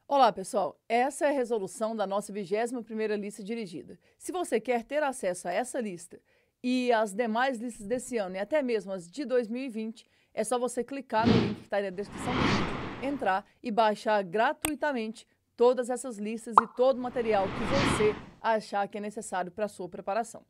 Olá, pessoal. Essa é a resolução da nossa 21ª lista dirigida. Se você quer ter acesso a essa lista e as demais listas desse ano e até mesmo as de 2020, é só você clicar no link que está aí na descrição do vídeo, entrar e baixar gratuitamente todas essas listas e todo o material que você achar que é necessário para a sua preparação.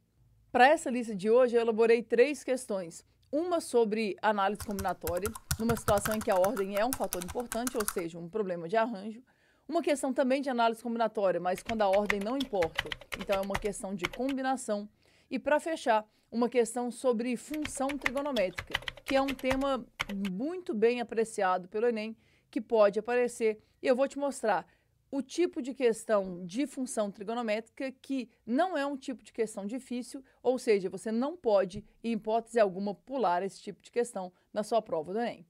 Para essa lista de hoje, eu elaborei 3 questões. Uma sobre análise combinatória, numa situação em que a ordem é um fator importante, ou seja, um problema de arranjo. Uma questão também de análise combinatória, mas quando a ordem não importa. Então, é uma questão de combinação. E, para fechar, uma questão sobre função trigonométrica, que é um tema muito bem apreciado pelo Enem, que pode aparecer. E eu vou te mostrar o tipo de questão de função trigonométrica que não é um tipo de questão difícil, ou seja, você não pode, em hipótese alguma, pular esse tipo de questão na sua prova do Enem.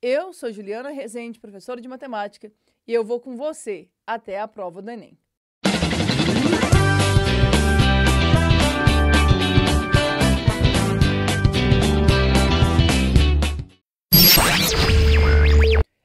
Eu sou Juliana Rezende, professora de matemática, e eu vou com você até a prova do Enem.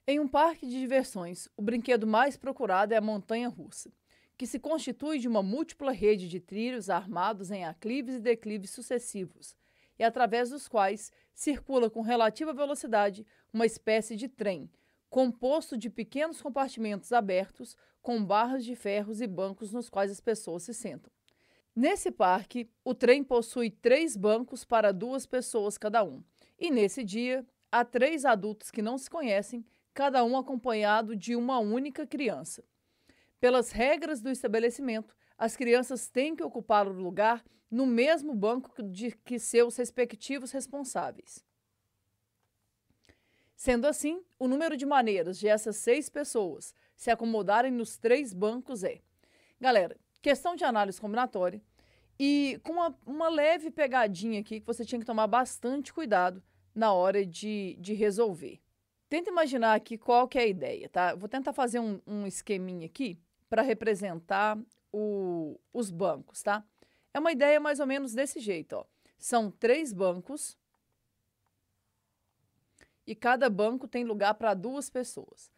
Em um parque de diversões, o brinquedo mais procurado é a montanha-russa, que se constitui de uma múltipla rede de trilhos armados em aclives e declives sucessivos, e através dos quais circula com relativa velocidade uma espécie de trem, composto de pequenos compartimentos abertos com barras de ferros e bancos nos quais as pessoas se sentam. Nesse parque, o trem possui 3 bancos para 2 pessoas cada um, e nesse dia há 3 adultos que não se conhecem, cada um acompanhado de uma única criança. Pelas regras do estabelecimento, as crianças têm que ocupar o lugar no mesmo banco de que seus respectivos responsáveis. Sendo assim, o número de maneiras de essas 6 pessoas se acomodarem nos 3 bancos é... Galera, questão de análise combinatória e com uma leve pegadinha aqui que você tinha que tomar bastante cuidado na hora de resolver. Tenta imaginar aqui qual que é a ideia, tá? Vou tentar fazer um esqueminha aqui para representar os bancos, tá? É uma ideia mais ou menos desse jeito, ó. São 3 bancos e cada banco tem lugar para 2 pessoas.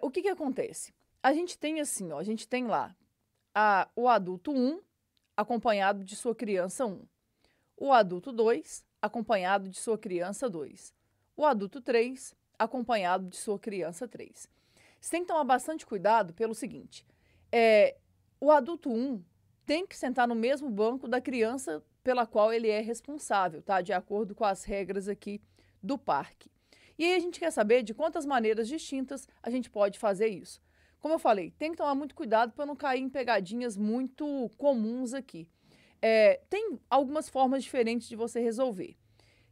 O que acontece? A gente tem assim, ó, a gente tem lá o adulto 1 acompanhado de sua criança 1, o adulto 2 acompanhado de sua criança 2, o adulto 3 acompanhado de sua criança 3. Você tem que tomar bastante cuidado pelo seguinte, o adulto 1 tem que sentar no mesmo banco da criança pela qual ele é responsável, tá? De acordo com as regras aqui do parque. E aí a gente quer saber de quantas maneiras distintas a gente pode fazer isso. Como eu falei, tem que tomar muito cuidado para não cair em pegadinhas muito comuns aqui. Tem algumas formas diferentes de você resolver.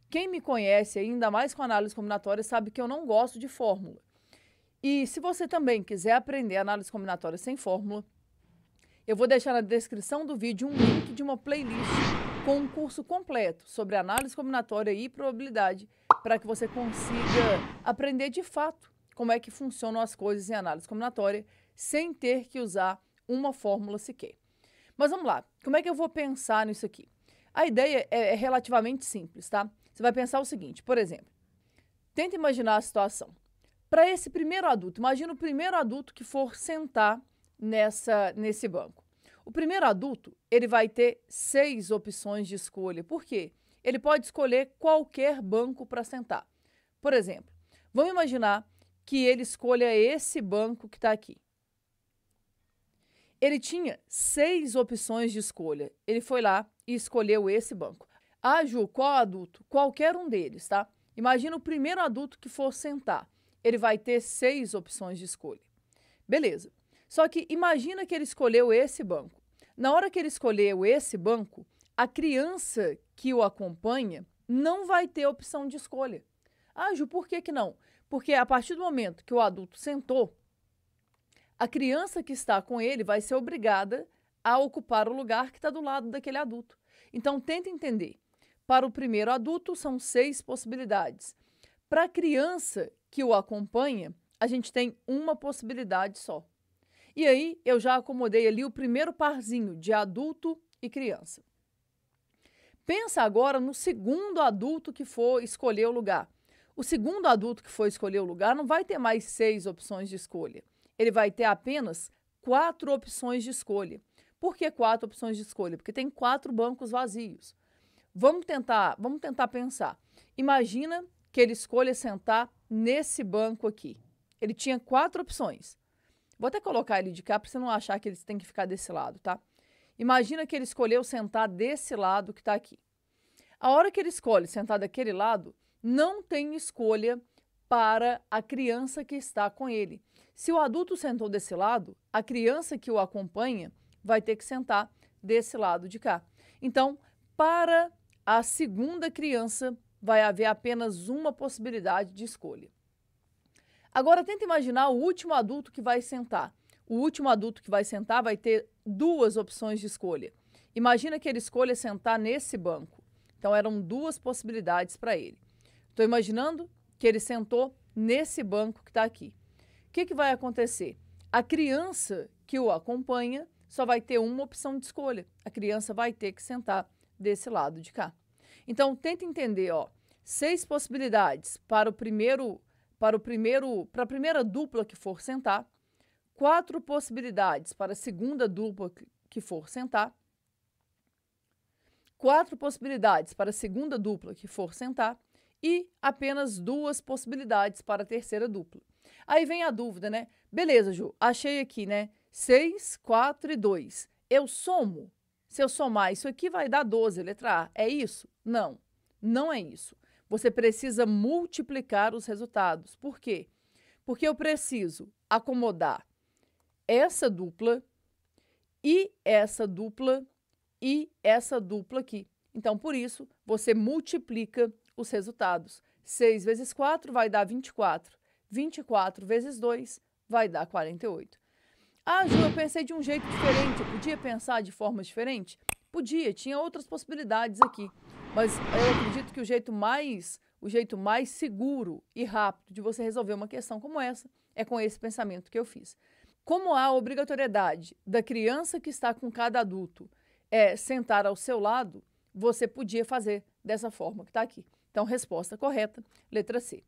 Quem me conhece, ainda mais com análise combinatória, sabe que eu não gosto de fórmula. E se você também quiser aprender análise combinatória sem fórmula, eu vou deixar na descrição do vídeo um link de uma playlist com um curso completo sobre análise combinatória e probabilidade para que você consiga aprender de fato como é que funcionam as coisas em análise combinatória sem ter que usar uma fórmula sequer. Mas vamos lá, como é que eu vou pensar nisso aqui? A ideia é relativamente simples, tá? Você vai pensar o seguinte, por exemplo, tenta imaginar a situação. Para esse primeiro adulto, imagina o primeiro adulto que for sentar nesse banco. O primeiro adulto, ele vai ter 6 opções de escolha. Por quê? Ele pode escolher qualquer banco para sentar. Por exemplo, vamos imaginar que ele escolha esse banco que está aqui. Ele tinha 6 opções de escolha. Ele foi lá e escolheu esse banco. Ah, Ju, qual adulto? Qualquer um deles, tá? Imagina o primeiro adulto que for sentar. Ele vai ter 6 opções de escolha. Beleza. Só que imagina que ele escolheu esse banco. Na hora que ele escolheu esse banco, a criança que o acompanha não vai ter opção de escolha. Ah, Ju, por que não? Porque a partir do momento que o adulto sentou, a criança que está com ele vai ser obrigada a ocupar o lugar que está do lado daquele adulto. Então, tenta entender. Para o primeiro adulto, são 6 possibilidades. Para a criança que o acompanha, a gente tem uma possibilidade só. E aí, eu já acomodei ali o primeiro parzinho de adulto e criança. Pensa agora no segundo adulto que for escolher o lugar. O segundo adulto que for escolher o lugar não vai ter mais 6 opções de escolha. ele vai ter apenas 4 opções de escolha. Por que 4 opções de escolha? Porque tem 4 bancos vazios. Vamos tentar pensar. Imagina que ele escolha sentar nesse banco aqui. Ele tinha 4 opções. Vou até colocar ele de cá para você não achar que eles têm que ficar desse lado, tá? Imagina que ele escolheu sentar desse lado que está aqui. A hora que ele escolhe sentar daquele lado, não tem escolha para a criança que está com ele. Se o adulto sentou desse lado, a criança que o acompanha vai ter que sentar desse lado de cá. Então, para a segunda criança, vai haver apenas uma possibilidade de escolha. Agora, tenta imaginar o último adulto que vai sentar. O último adulto que vai sentar vai ter 2 opções de escolha. Imagina que ele escolha sentar nesse banco. Então, eram 2 possibilidades para ele. Estou imaginando que ele sentou nesse banco que está aqui. O que vai acontecer? A criança que o acompanha só vai ter uma opção de escolha. A criança vai ter que sentar desse lado de cá. Então, tenta entender, ó, 6 possibilidades para a primeira dupla que for sentar, 4 possibilidades para a segunda dupla que for sentar, 4 possibilidades para a segunda dupla que for sentar e apenas 2 possibilidades para a terceira dupla. Aí vem a dúvida, né? Beleza, Ju, achei aqui, né? 6, 4 e 2. Eu somo? Se eu somar, isso aqui vai dar 12, letra A. É isso? Não, não é isso. Você precisa multiplicar os resultados. Por quê? Porque eu preciso acomodar essa dupla e essa dupla e essa dupla aqui. Então, por isso, você multiplica os resultados. 6 vezes 4 vai dar 24. 24 vezes 2 vai dar 48. Ah, Ju, eu pensei de um jeito diferente. Eu podia pensar de forma diferente? Podia, tinha outras possibilidades aqui. Mas eu acredito que o jeito mais seguro e rápido de você resolver uma questão como essa é com esse pensamento que eu fiz. Como há a obrigatoriedade da criança que está com cada adulto sentar ao seu lado, você podia fazer dessa forma que está aqui. Então, resposta correta, letra C.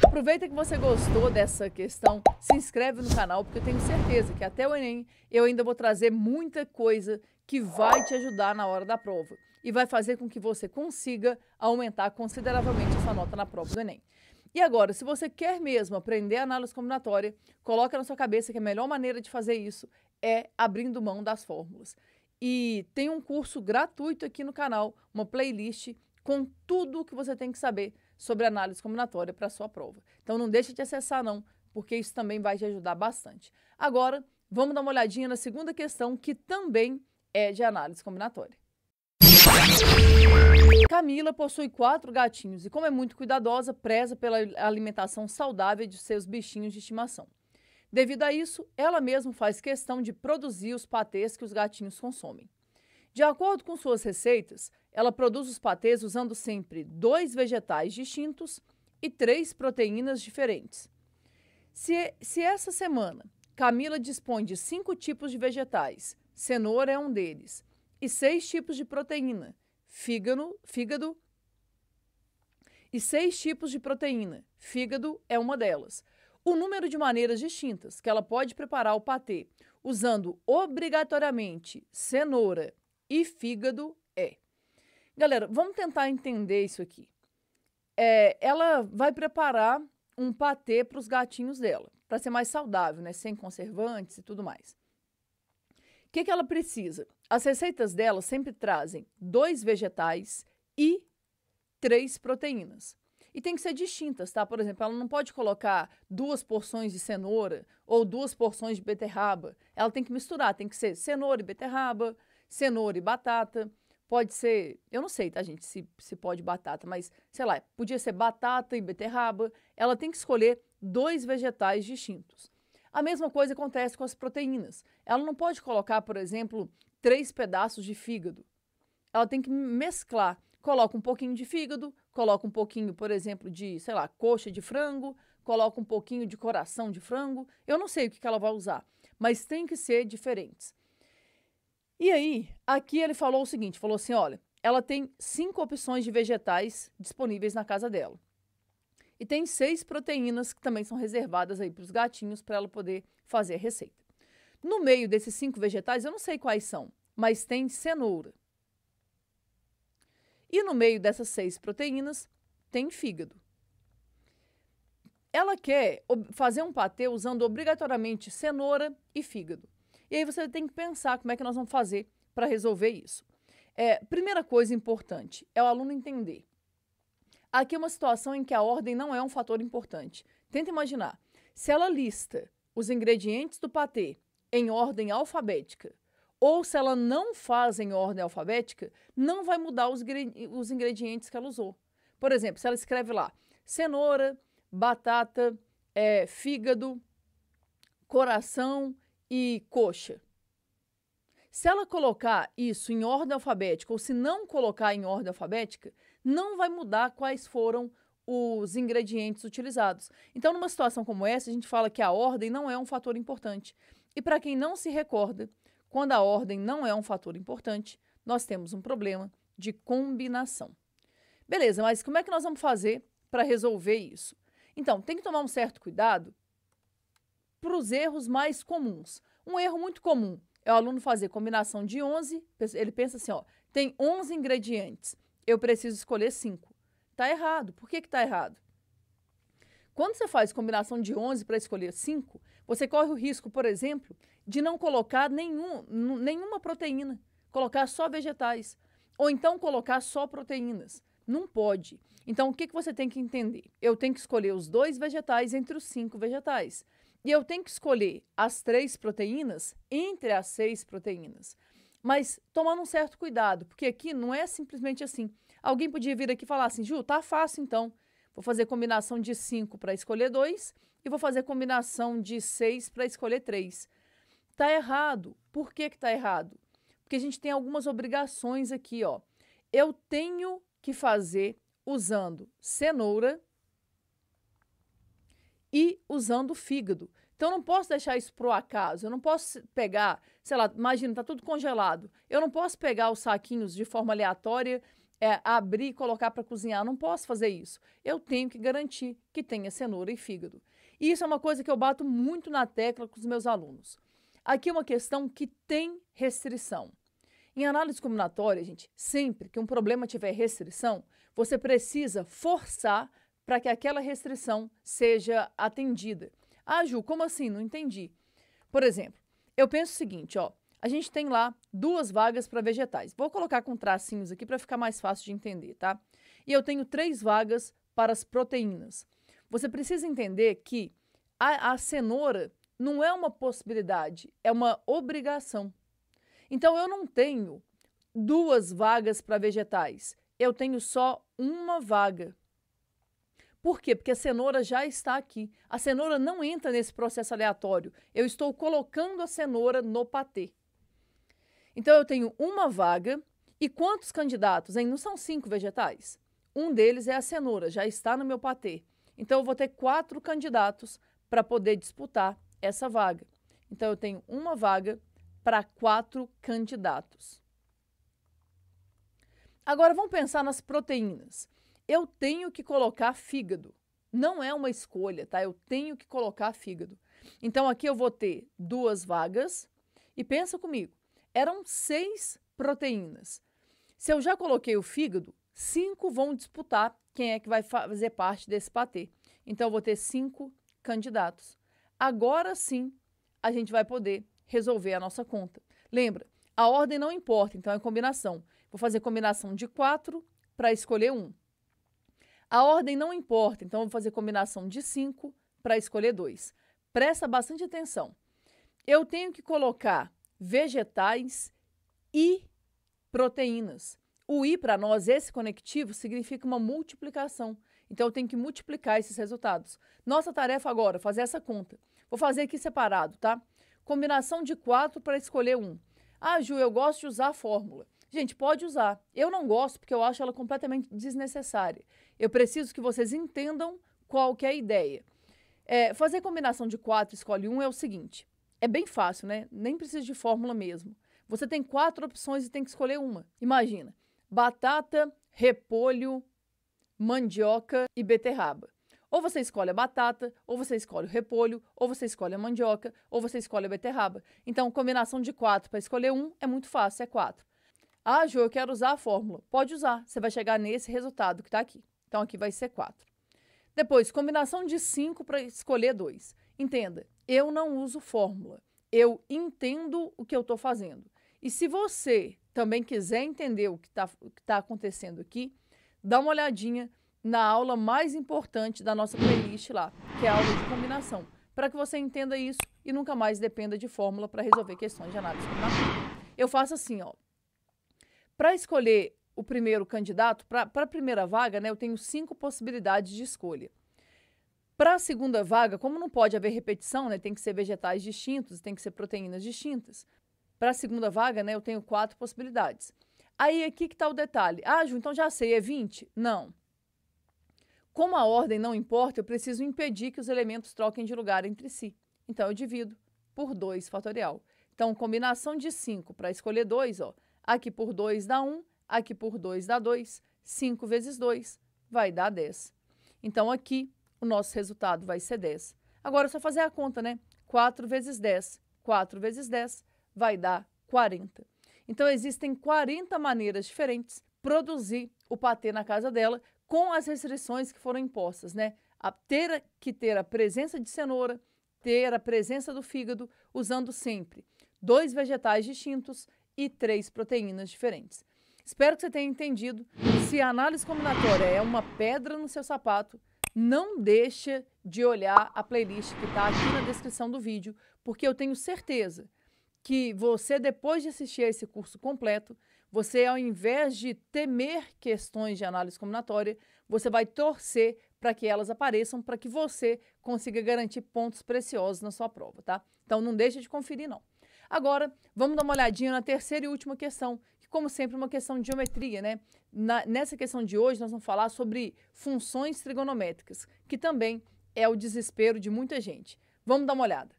Aproveita que você gostou dessa questão, se inscreve no canal, porque eu tenho certeza que até o Enem eu ainda vou trazer muita coisa que vai te ajudar na hora da prova e vai fazer com que você consiga aumentar consideravelmente a sua nota na prova do Enem. E agora, se você quer mesmo aprender análise combinatória, coloca na sua cabeça que a melhor maneira de fazer isso é abrindo mão das fórmulas. E tem um curso gratuito aqui no canal, uma playlist com tudo o que você tem que saber sobre análise combinatória para a sua prova. Então não deixa de acessar não, porque isso também vai te ajudar bastante. Agora, vamos dar uma olhadinha na segunda questão, que também é de análise combinatória. Camila possui 4 gatinhos e, como é muito cuidadosa, preza pela alimentação saudável de seus bichinhos de estimação. Devido a isso, ela mesma faz questão de produzir os patês que os gatinhos consomem. De acordo com suas receitas, ela produz os patês usando sempre 2 vegetais distintos e 3 proteínas diferentes. Se essa semana Camila dispõe de 5 tipos de vegetais, cenoura é um deles, e 6 tipos de proteína, fígado e 6 tipos de proteína, fígado é uma delas. O número de maneiras distintas que ela pode preparar o patê usando obrigatoriamente cenoura e fígado é. Galera, vamos tentar entender isso aqui. Ela vai preparar um patê para os gatinhos dela, para ser mais saudável, né? Sem conservantes e tudo mais. O que ela precisa? As receitas dela sempre trazem 2 vegetais e 3 proteínas. E tem que ser distintas, tá? Por exemplo, ela não pode colocar 2 porções de cenoura ou 2 porções de beterraba. Ela tem que misturar, tem que ser cenoura e beterraba, cenoura e batata. Pode ser, eu não sei, tá, gente, se pode batata, mas, sei lá, podia ser batata e beterraba. Ela tem que escolher 2 vegetais distintos. A mesma coisa acontece com as proteínas. Ela não pode colocar, por exemplo, 3 pedaços de fígado. Ela tem que mesclar. Coloca um pouquinho de fígado, coloca um pouquinho, por exemplo, de, sei lá, coxa de frango, coloca um pouquinho de coração de frango. Eu não sei o que ela vai usar, mas tem que ser diferentes. E aí, aqui ele falou o seguinte, falou assim, olha, ela tem 5 opções de vegetais disponíveis na casa dela. E tem 6 proteínas que também são reservadas aí para os gatinhos para ela poder fazer a receita. No meio desses 5 vegetais, eu não sei quais são, mas tem cenoura. E no meio dessas 6 proteínas, tem fígado. Ela quer fazer um patê usando obrigatoriamente cenoura e fígado. E aí você tem que pensar como é que nós vamos fazer para resolver isso. Primeira coisa importante é o aluno entender. Aqui é uma situação em que a ordem não é um fator importante. Tenta imaginar, se ela lista os ingredientes do patê em ordem alfabética, ou se ela não faz em ordem alfabética, não vai mudar os ingredientes que ela usou. Por exemplo, se ela escreve lá cenoura, batata, fígado, coração e coxa. Se ela colocar isso em ordem alfabética ou se não colocar em ordem alfabética, não vai mudar quais foram os ingredientes utilizados. Então, numa situação como essa, a gente fala que a ordem não é um fator importante. E para quem não se recorda, quando a ordem não é um fator importante, nós temos um problema de combinação. Beleza, mas como é que nós vamos fazer para resolver isso? Então, tem que tomar um certo cuidado para os erros mais comuns. Um erro muito comum é o aluno fazer combinação de 11, ele pensa assim, ó, tem 11 ingredientes, eu preciso escolher 5. Tá errado. Por que tá errado? Quando você faz combinação de 11 para escolher 5, você corre o risco, por exemplo, de não colocar nenhuma proteína, colocar só vegetais, ou então colocar só proteínas. Não pode. Então, o que você tem que entender? Eu tenho que escolher os 2 vegetais entre os 5 vegetais. E eu tenho que escolher as 3 proteínas entre as 6 proteínas. Mas tomando um certo cuidado, porque aqui não é simplesmente assim. Alguém podia vir aqui e falar assim, Ju, tá fácil então. Vou fazer combinação de 5 para escolher 2 e vou fazer combinação de 6 para escolher 3. Tá errado. Por que tá errado? Porque a gente tem algumas obrigações aqui, ó. Eu tenho que fazer usando cenoura e usando fígado. Então, eu não posso deixar isso pro acaso. Eu não posso pegar, sei lá, imagina, tá tudo congelado. Eu não posso pegar os saquinhos de forma aleatória, abrir e colocar para cozinhar. Eu não posso fazer isso. Eu tenho que garantir que tenha cenoura e fígado. E isso é uma coisa que eu bato muito na tecla com os meus alunos. Aqui é uma questão que tem restrição. Em análise combinatória, gente, sempre que um problema tiver restrição, você precisa forçar para que aquela restrição seja atendida. Ah, Ju, como assim? Não entendi. Por exemplo, eu penso o seguinte, ó, a gente tem lá 2 vagas para vegetais. Vou colocar com tracinhos aqui para ficar mais fácil de entender, tá? E eu tenho 3 vagas para as proteínas. Você precisa entender que a cenoura não é uma possibilidade, é uma obrigação. Então, eu não tenho 2 vagas para vegetais, eu tenho só 1 vaga. Por quê? Porque a cenoura já está aqui. A cenoura não entra nesse processo aleatório. Eu estou colocando a cenoura no patê. Então, eu tenho 1 vaga. E quantos candidatos, hein? Não são 5 vegetais? Um deles é a cenoura, já está no meu patê. Então, eu vou ter 4 candidatos para poder disputar essa vaga. Então, eu tenho 1 vaga para 4 candidatos. Agora, vamos pensar nas proteínas. Eu tenho que colocar fígado. Não é uma escolha, tá? Eu tenho que colocar fígado. Então, aqui eu vou ter 2 vagas. E pensa comigo, eram 6 proteínas. Se eu já coloquei o fígado, 5 vão disputar quem é que vai fazer parte desse patê. Então, eu vou ter 5 candidatos. Agora sim, a gente vai poder resolver a nossa conta. Lembra, a ordem não importa, então é combinação. Vou fazer combinação de 4 para escolher 1. A ordem não importa, então eu vou fazer combinação de 5 para escolher 2. Presta bastante atenção. Eu tenho que colocar vegetais e proteínas. O I para nós, esse conectivo, significa uma multiplicação. Então, eu tenho que multiplicar esses resultados. Nossa tarefa agora é fazer essa conta. Vou fazer aqui separado, tá? Combinação de 4 para escolher 1. Ah, Ju, eu gosto de usar a fórmula. Gente, pode usar. Eu não gosto porque eu acho ela completamente desnecessária. Eu preciso que vocês entendam qual que é a ideia. Fazer combinação de 4 escolhe 1 é o seguinte. É bem fácil, né? Nem precisa de fórmula mesmo. Você tem 4 opções e tem que escolher uma. Imagina, batata, repolho, mandioca e beterraba. Ou você escolhe a batata, ou você escolhe o repolho, ou você escolhe a mandioca, ou você escolhe a beterraba. Então, combinação de 4 para escolher um é muito fácil, é 4. Ah, Ju, eu quero usar a fórmula. Pode usar, você vai chegar nesse resultado que está aqui. Então, aqui vai ser 4. Depois, combinação de 5 para escolher 2. Entenda, eu não uso fórmula. Eu entendo o que eu estou fazendo. E se você também quiser entender o que tá acontecendo aqui, dá uma olhadinha na aula mais importante da nossa playlist lá, que é a aula de combinação, para que você entenda isso e nunca mais dependa de fórmula para resolver questões de análise combinatória. Eu faço assim, ó. Para escolher o primeiro candidato, para a primeira vaga, né, eu tenho 5 possibilidades de escolha. Para a segunda vaga, como não pode haver repetição, né, tem que ser vegetais distintos, tem que ser proteínas distintas. Para a segunda vaga, né, eu tenho 4 possibilidades. Aí, aqui que está o detalhe. Ah, Ju, então já sei, é 20? Não. Como a ordem não importa, eu preciso impedir que os elementos troquem de lugar entre si. Então, eu divido por 2 fatorial. Então, combinação de 5 para escolher 2, ó. Aqui por 2 dá 1, aqui por 2 dá 2. 5 vezes 2 vai dar 10. Então, aqui, o nosso resultado vai ser 10. Agora, é só fazer a conta, né? 4 vezes 10. 4 vezes 10 vai dar 40. Então, existem 40 maneiras diferentes de produzir o patê na casa dela, com as restrições que foram impostas, né? Ter a presença de cenoura, ter a presença do fígado, usando sempre 2 vegetais distintos e 3 proteínas diferentes. Espero que você tenha entendido. Se a análise combinatória é uma pedra no seu sapato, não deixa de olhar a playlist que está aqui na descrição do vídeo, porque eu tenho certeza que você, depois de assistir a esse curso completo, você, ao invés de temer questões de análise combinatória, você vai torcer para que elas apareçam, para que você consiga garantir pontos preciosos na sua prova, tá? Então, não deixa de conferir, não. Agora, vamos dar uma olhadinha na terceira e última questão, que, como sempre, é uma questão de geometria, né? Nessa questão de hoje, nós vamos falar sobre funções trigonométricas, que também é o desespero de muita gente. Vamos dar uma olhada.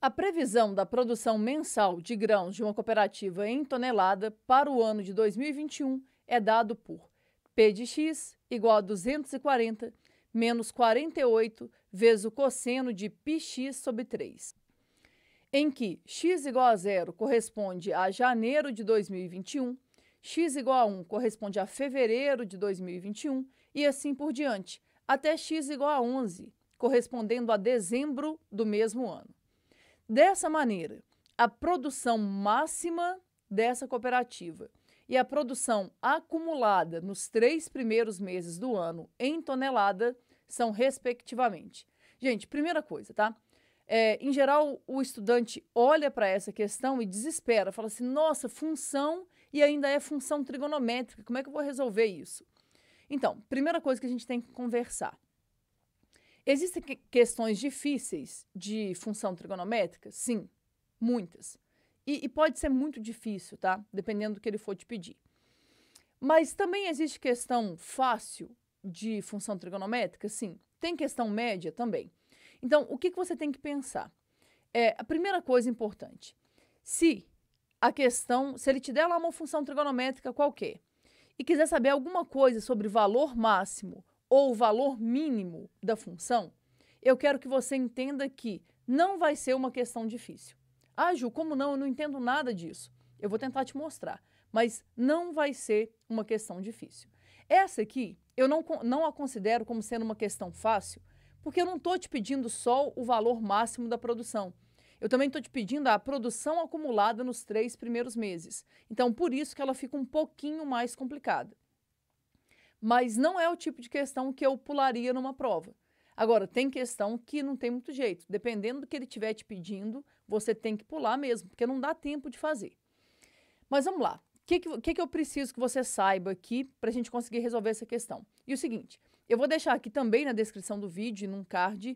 A previsão da produção mensal de grãos de uma cooperativa em tonelada para o ano de 2021 é dado por P de x igual a 240 menos 48 vezes o cosseno de πx sobre 3, em que x igual a 0 corresponde a janeiro de 2021, x igual a 1 corresponde a fevereiro de 2021 e assim por diante, até x igual a 11, correspondendo a dezembro do mesmo ano. Dessa maneira, a produção máxima dessa cooperativa e a produção acumulada nos 3 primeiros meses do ano em tonelada são respectivamente. Gente, primeira coisa, tá? Em geral, o estudante olha para essa questão e desespera, fala assim, nossa, função e ainda é função trigonométrica, como é que eu vou resolver isso? Então, primeira coisa que a gente tem que conversar. Existem questões difíceis de função trigonométrica? Sim, muitas. E pode ser muito difícil, tá? Dependendo do que ele for te pedir. Mas também existe questão fácil de função trigonométrica? Sim. Tem questão média também. Então, o que você tem que pensar? A primeira coisa importante, se ele te der lá uma função trigonométrica qualquer e quiser saber alguma coisa sobre valor máximo ou o valor mínimo da função, eu quero que você entenda que não vai ser uma questão difícil. Ah, Ju, como não? Eu não entendo nada disso. Eu vou tentar te mostrar, mas não vai ser uma questão difícil. Essa aqui, eu não a considero como sendo uma questão fácil, porque eu não estou te pedindo só o valor máximo da produção. Eu também estou te pedindo a produção acumulada nos 3 primeiros meses. Então, por isso que ela fica um pouquinho mais complicada. Mas não é o tipo de questão que eu pularia numa prova. Agora, tem questão que não tem muito jeito. Dependendo do que ele estiver te pedindo, você tem que pular mesmo, porque não dá tempo de fazer. Mas vamos lá. O que eu preciso que você saiba aqui para a gente conseguir resolver essa questão? E o seguinte, eu vou deixar aqui também na descrição do vídeo, num card,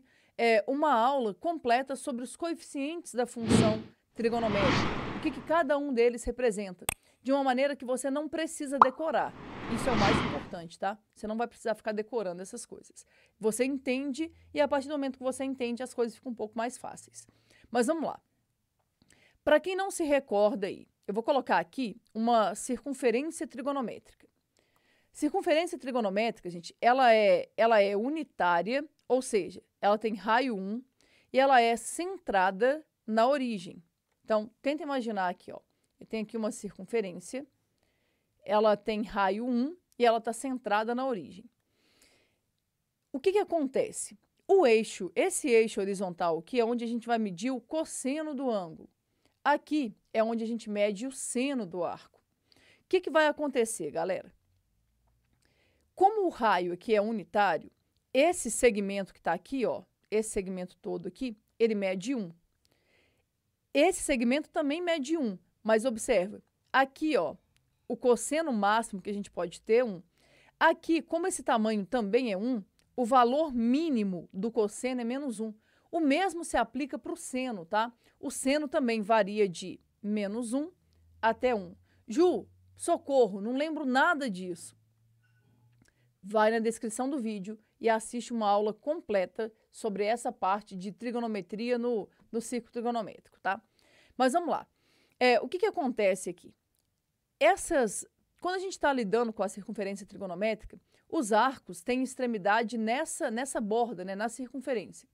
uma aula completa sobre os coeficientes da função trigonométrica. O que cada um deles representa. De uma maneira que você não precisa decorar. Isso é o mais importante, tá? Você não vai precisar ficar decorando essas coisas. Você entende e a partir do momento que você entende, as coisas ficam um pouco mais fáceis. Mas vamos lá. Para quem não se recorda aí, eu vou colocar aqui uma circunferência trigonométrica. Circunferência trigonométrica, gente, ela é unitária, ou seja, ela tem raio 1 e ela é centrada na origem. Então, tenta imaginar aqui, ó. Eu tenho aqui uma circunferência, ela tem raio 1 e ela está centrada na origem. O que acontece? O eixo, esse eixo horizontal aqui é onde a gente vai medir o cosseno do ângulo. Aqui é onde a gente mede o seno do arco. O que vai acontecer, galera? Como o raio aqui é unitário, esse segmento que está aqui, ó, esse segmento todo aqui, ele mede 1. Esse segmento também mede 1, mas observa, aqui, ó, o cosseno máximo que a gente pode ter é 1. Aqui, como esse tamanho também é 1, o valor mínimo do cosseno é menos 1. O mesmo se aplica para o seno, tá? O seno também varia de menos 1 até 1. Ju, socorro, não lembro nada disso. Vai na descrição do vídeo e assiste uma aula completa sobre essa parte de trigonometria no círculo trigonométrico, tá? Mas vamos lá. O que acontece aqui? Quando a gente está lidando com a circunferência trigonométrica, os arcos têm extremidade nessa borda, né, na circunferência.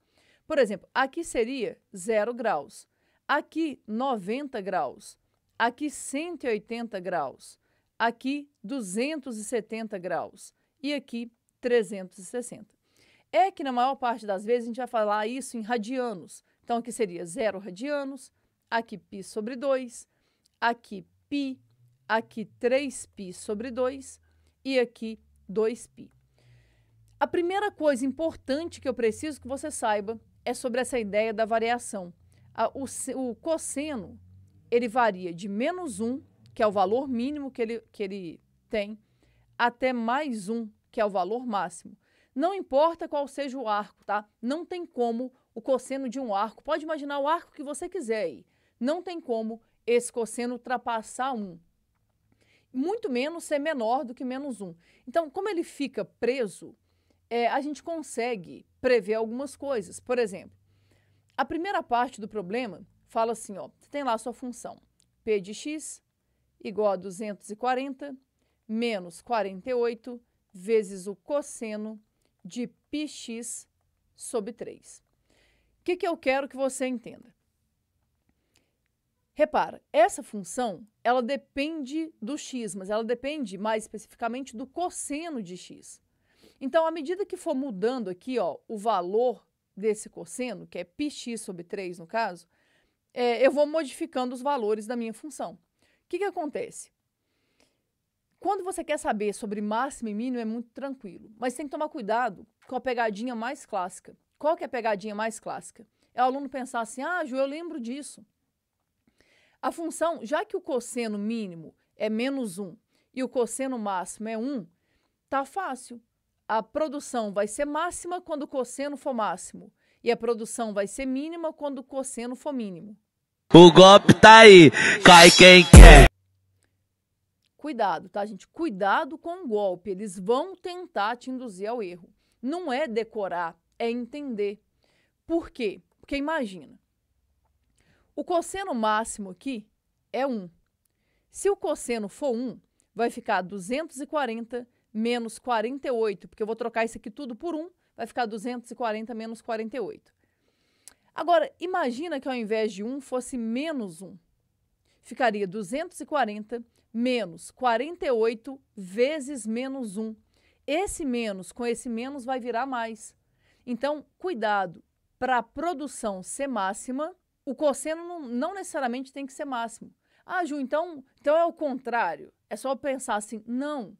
Por exemplo, aqui seria 0 graus, aqui 90 graus, aqui 180 graus, aqui 270 graus e aqui 360. É que na maior parte das vezes a gente vai falar isso em radianos. Então aqui seria 0 radianos, aqui π sobre 2, aqui π, aqui 3π sobre 2 e aqui 2π. A primeira coisa importante que eu preciso que você saiba é sobre essa ideia da variação. O cosseno, ele varia de menos 1, que é o valor mínimo que ele tem, até mais 1, que é o valor máximo. Não importa qual seja o arco, tá? Não tem como o cosseno de um arco, pode imaginar o arco que você quiser aí, não tem como esse cosseno ultrapassar 1. Muito menos ser menor do que menos 1. Então, como ele fica preso, a gente consegue prever algumas coisas. Por exemplo, a primeira parte do problema fala assim, ó, você tem lá a sua função p de x igual a 240 menos 48 vezes o cosseno de πx sobre 3. O que eu quero que você entenda? Repara, essa função, ela depende do x, mas ela depende mais especificamente do cosseno de x. Então, à medida que for mudando aqui, ó, o valor desse cosseno, que é πx sobre 3 no caso, eu vou modificando os valores da minha função. O que acontece? Quando você quer saber sobre máximo e mínimo é muito tranquilo, mas tem que tomar cuidado com a pegadinha mais clássica. Qual que é a pegadinha mais clássica? É o aluno pensar assim, Ju, eu lembro disso. A função, já que o cosseno mínimo é menos 1 e o cosseno máximo é 1, tá fácil. A produção vai ser máxima quando o cosseno for máximo e a produção vai ser mínima quando o cosseno for mínimo. O golpe tá aí, cai quem quer. Cuidado, tá, gente? Cuidado com o golpe. Eles vão tentar te induzir ao erro. Não é decorar, é entender. Por quê? Porque imagina, o cosseno máximo aqui é 1. Se o cosseno for 1, vai ficar 240 menos 48, porque eu vou trocar isso aqui tudo por 1, vai ficar 240 menos 48. Agora, imagina que ao invés de 1 fosse menos 1. Ficaria 240 menos 48 vezes menos 1. Esse menos com esse menos vai virar mais. Então, cuidado, para a produção ser máxima, o cosseno não necessariamente tem que ser máximo. Ju, então é o contrário. É só pensar assim, não.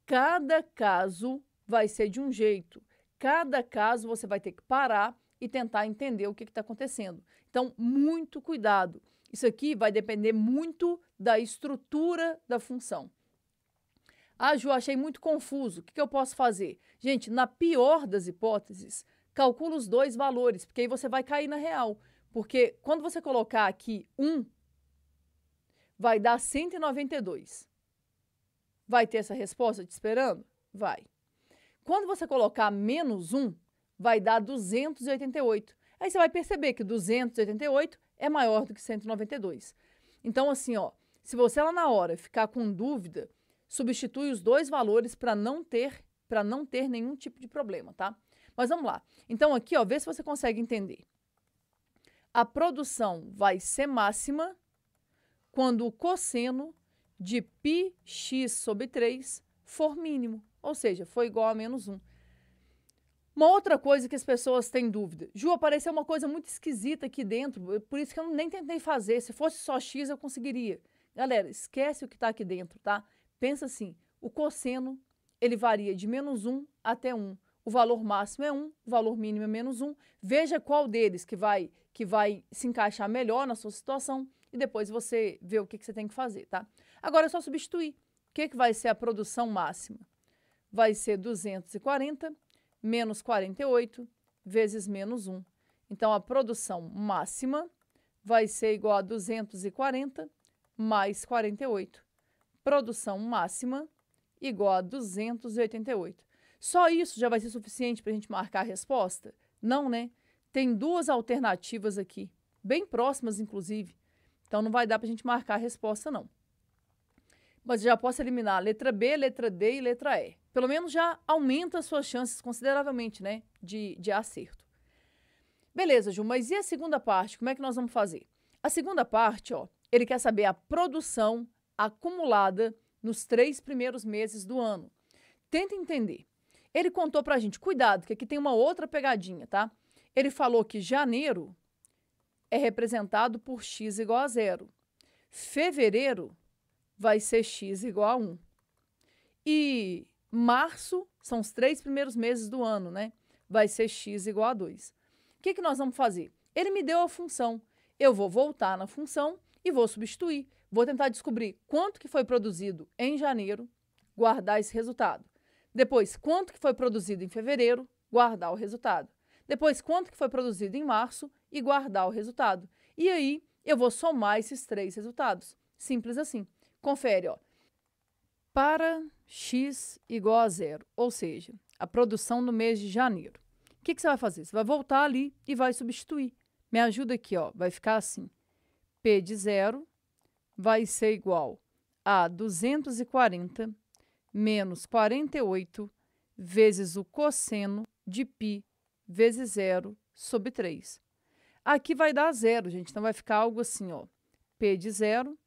Cada caso vai ser de um jeito. Cada caso você vai ter que parar e tentar entender o que está acontecendo. Então, muito cuidado. Isso aqui vai depender muito da estrutura da função. Ju, achei muito confuso. O que eu posso fazer? Gente, na pior das hipóteses, calcula os dois valores, porque aí você vai cair na real. Porque quando você colocar aqui 1, vai dar 192. Vai ter essa resposta te esperando? Vai. Quando você colocar menos 1, vai dar 288. Aí você vai perceber que 288 é maior do que 192. Então, assim, ó, se você lá na hora ficar com dúvida substitui os dois valores para não ter nenhum tipo de problema, tá? Mas vamos lá. Então, aqui, ó, vê se você consegue entender. A produção vai ser máxima quando o cosseno de πx sobre 3 for mínimo, ou seja, for igual a menos 1. Uma outra coisa que as pessoas têm dúvida. Ju, apareceu uma coisa muito esquisita aqui dentro, por isso que eu nem tentei fazer. Se fosse só x, eu conseguiria. Galera, esquece o que está aqui dentro, tá? Pensa assim, o cosseno, ele varia de menos 1 até 1. O valor máximo é 1, o valor mínimo é menos 1. Veja qual deles que vai se encaixar melhor na sua situação e depois você vê o que você tem que fazer, tá? Agora é só substituir. O que vai ser a produção máxima? Vai ser 240 menos 48 vezes menos 1. Então, a produção máxima vai ser igual a 240 mais 48. Produção máxima igual a 288. Só isso já vai ser suficiente para a gente marcar a resposta? Não, né? Tem duas alternativas aqui, bem próximas, inclusive. Então, não vai dar para a gente marcar a resposta, não. Mas já posso eliminar a letra B, letra D e letra E. Pelo menos já aumenta as suas chances consideravelmente, né, de acerto. Beleza, Ju, mas e a segunda parte? Como é que nós vamos fazer? A segunda parte, ó, ele quer saber a produção acumulada nos 3 primeiros meses do ano. Tenta entender. Ele contou pra gente, cuidado, que aqui tem uma outra pegadinha, tá? Ele falou que janeiro é representado por x igual a 0. Fevereiro vai ser x igual a 1. E março são os 3 primeiros meses do ano, né? Vai ser x igual a 2. O que nós vamos fazer? Ele me deu a função. Eu vou voltar na função e vou substituir. Vou tentar descobrir quanto que foi produzido em janeiro, guardar esse resultado. Depois, quanto que foi produzido em fevereiro, guardar o resultado. Depois, quanto que foi produzido em março e guardar o resultado. E aí, eu vou somar esses 3 resultados. Simples assim. Confere, ó. Para x igual a 0, ou seja, a produção no mês de janeiro. O que você vai fazer? Você vai voltar ali e vai substituir. Me ajuda aqui, ó. Vai ficar assim. P de 0 vai ser igual a 240 menos 48 vezes o cosseno de π vezes 0 sobre 3. Aqui vai dar 0, gente. Então, vai ficar algo assim, ó. P de 0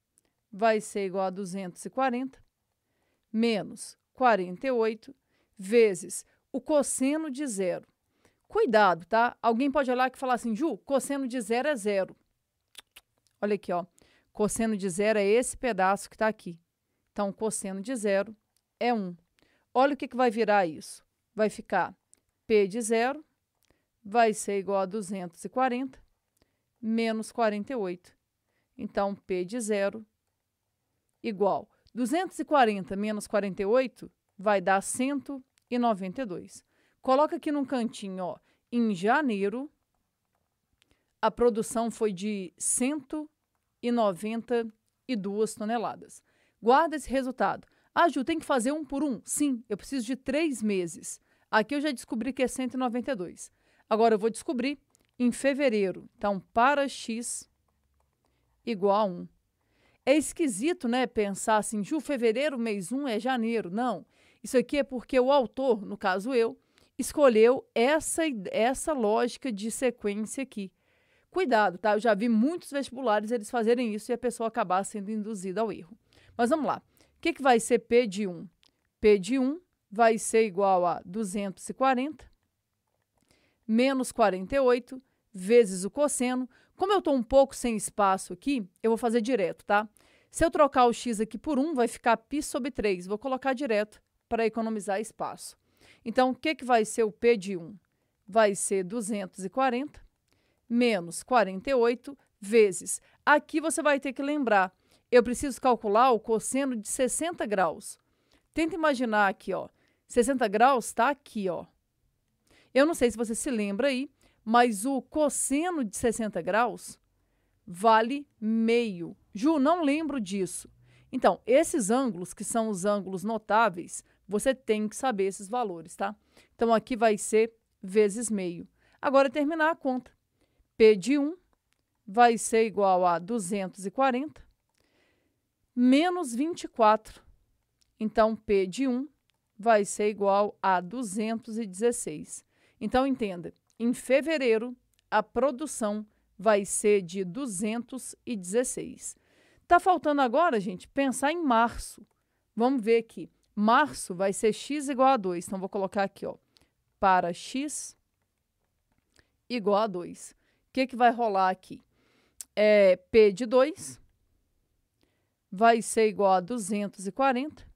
vai ser igual a 240 menos 48 vezes o cosseno de 0. Cuidado, tá? Alguém pode olhar aqui e falar assim, Ju, cosseno de 0 é 0. Olha aqui, ó. Cosseno de 0 é esse pedaço que está aqui. Então, cosseno de 0 é 1. Olha o que vai virar isso. Vai ficar P de 0 vai ser igual a 240 menos 48. Então, P de 0 igual 240 menos 48 vai dar 192. Coloca aqui num cantinho, ó. Em janeiro, a produção foi de 192 toneladas. Guarda esse resultado. Ah, Ju, tem que fazer 1 por 1? Sim, eu preciso de 3 meses. Aqui eu já descobri que é 192. Agora eu vou descobrir em fevereiro. Então, para x igual a 1. É esquisito, né, pensar assim, Ju, fevereiro, mês 1 é janeiro. Não, isso aqui é porque o autor, no caso eu, escolheu essa lógica de sequência aqui. Cuidado, tá? Eu já vi muitos vestibulares eles fazerem isso e a pessoa acabar sendo induzida ao erro. Mas vamos lá. O que vai ser P de 1? P de 1 vai ser igual a 240 menos 48 vezes o cosseno. Como eu estou um pouco sem espaço aqui, eu vou fazer direto, tá? Se eu trocar o x aqui por 1, vai ficar π sobre 3. Vou colocar direto para economizar espaço. Então, o que vai ser o P de 1? Vai ser 240 menos 48 vezes. Aqui você vai ter que lembrar, eu preciso calcular o cosseno de 60 graus. Tenta imaginar aqui, ó. 60 graus está aqui, ó. Eu não sei se você se lembra aí, mas o cosseno de 60 graus vale meio. Ju, não lembro disso. Então, esses ângulos, que são os ângulos notáveis, você tem que saber esses valores, tá? Então, aqui vai ser vezes meio. Agora, terminar a conta. P de 1 vai ser igual a 240 menos 24. Então, P de 1 vai ser igual a 216. Então, entenda, em fevereiro, a produção vai ser de 216. Tá faltando agora, gente, pensar em março. Vamos ver aqui. Março vai ser x igual a 2. Então, vou colocar aqui, ó, para x igual a 2. O que vai rolar aqui? P de 2 vai ser igual a 240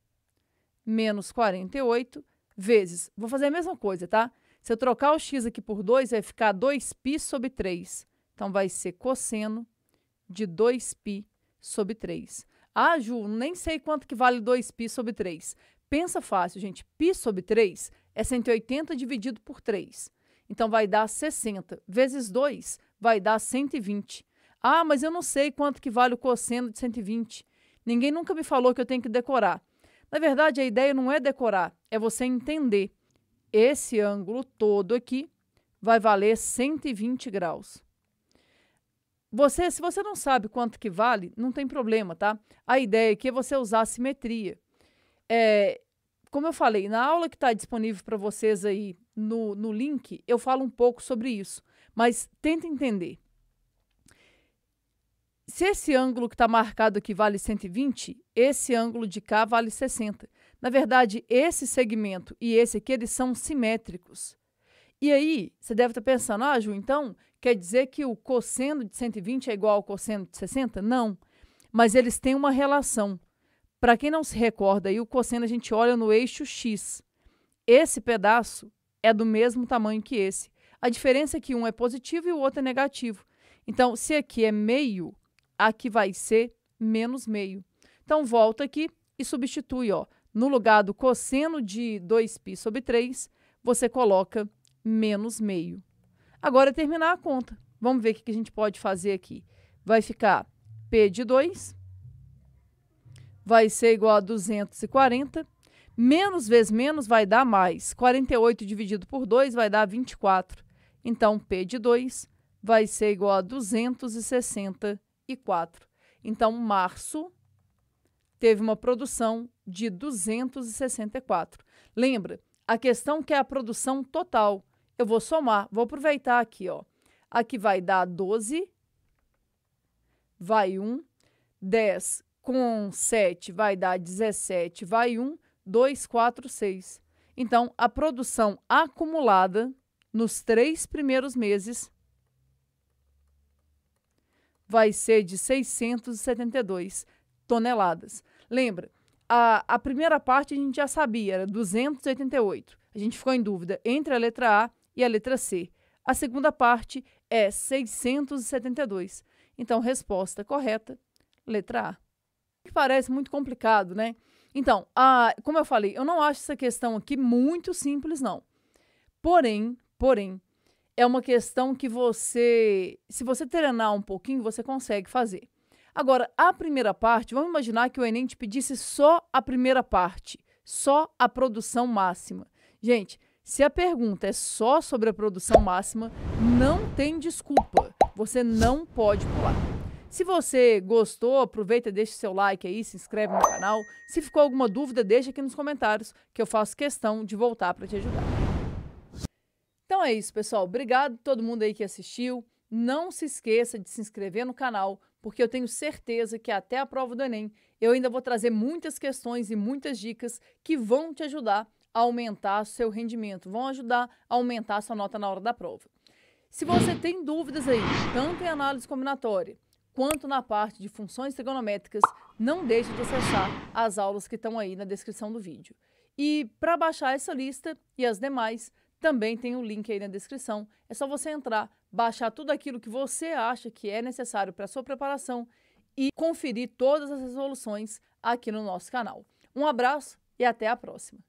menos 48 vezes. Vou fazer a mesma coisa, tá? Se eu trocar o x aqui por 2, vai ficar 2π sobre 3. Então, vai ser cosseno de 2π sobre 3. Ah, Ju, nem sei quanto que vale 2π sobre 3. Pensa fácil, gente. Π sobre 3 é 180 dividido por 3. Então, vai dar 60. Vezes 2 vai dar 120. Ah, mas eu não sei quanto que vale o cosseno de 120. Ninguém nunca me falou que eu tenho que decorar. Na verdade, a ideia não é decorar, é você entender. Esse ângulo todo aqui vai valer 120 graus. Se você não sabe quanto que vale, não tem problema, tá? A ideia aqui é você usar a simetria. Como eu falei, na aula que está disponível para vocês aí no link, eu falo um pouco sobre isso. Mas tenta entender. Se esse ângulo que está marcado aqui vale 120, esse ângulo de cá vale 60. Na verdade, esse segmento e esse aqui, eles são simétricos. E aí, você deve estar pensando, ah, Ju, então quer dizer que o cosseno de 120 é igual ao cosseno de 60? Não, mas eles têm uma relação. Para quem não se recorda, aí, o cosseno a gente olha no eixo X. Esse pedaço é do mesmo tamanho que esse. A diferença é que um é positivo e o outro é negativo. Então, se aqui é meio, aqui vai ser menos meio. Então, volta aqui e substitui, ó. No lugar do cosseno de 2π sobre 3, você coloca menos meio. Agora, terminar a conta. Vamos ver o que a gente pode fazer aqui. Vai ficar P de 2 vai ser igual a 240. Menos vezes menos vai dar mais. 48 dividido por 2 vai dar 24. Então, P de 2 vai ser igual a 264. Então, março teve uma produção de 264. Lembra, a questão que é a produção total. Eu vou somar, vou aproveitar aqui, ó. Aqui vai dar 12, vai 1, 10 com 7 vai dar 17, vai 1, 2, 4, 6. Então, a produção acumulada nos 3 primeiros meses vai ser de 672 toneladas. Lembra, a primeira parte a gente já sabia, era 288. A gente ficou em dúvida entre a letra A e a letra C. A segunda parte é 672. Então, resposta correta, letra A. Que parece muito complicado, né? Então, como eu falei, eu não acho essa questão aqui muito simples, não. Porém, é uma questão que se você treinar um pouquinho, você consegue fazer. Agora, a primeira parte, vamos imaginar que o Enem te pedisse só a primeira parte, só a produção máxima. Gente, se a pergunta é só sobre a produção máxima, não tem desculpa. Você não pode pular. Se você gostou, aproveita e deixa seu like aí, se inscreve no canal. Se ficou alguma dúvida, deixa aqui nos comentários, que eu faço questão de voltar para te ajudar. Então é isso, pessoal. Obrigado a todo mundo aí que assistiu. Não se esqueça de se inscrever no canal, porque eu tenho certeza que até a prova do Enem eu ainda vou trazer muitas questões e muitas dicas que vão te ajudar a aumentar seu rendimento, vão ajudar a aumentar a sua nota na hora da prova. Se você tem dúvidas aí, tanto em análise combinatória, quanto na parte de funções trigonométricas, não deixe de acessar as aulas que estão aí na descrição do vídeo. E para baixar essa lista e as demais, também tem um link aí na descrição. É só você entrar, baixar tudo aquilo que você acha que é necessário para a sua preparação e conferir todas as resoluções aqui no nosso canal. Um abraço e até a próxima!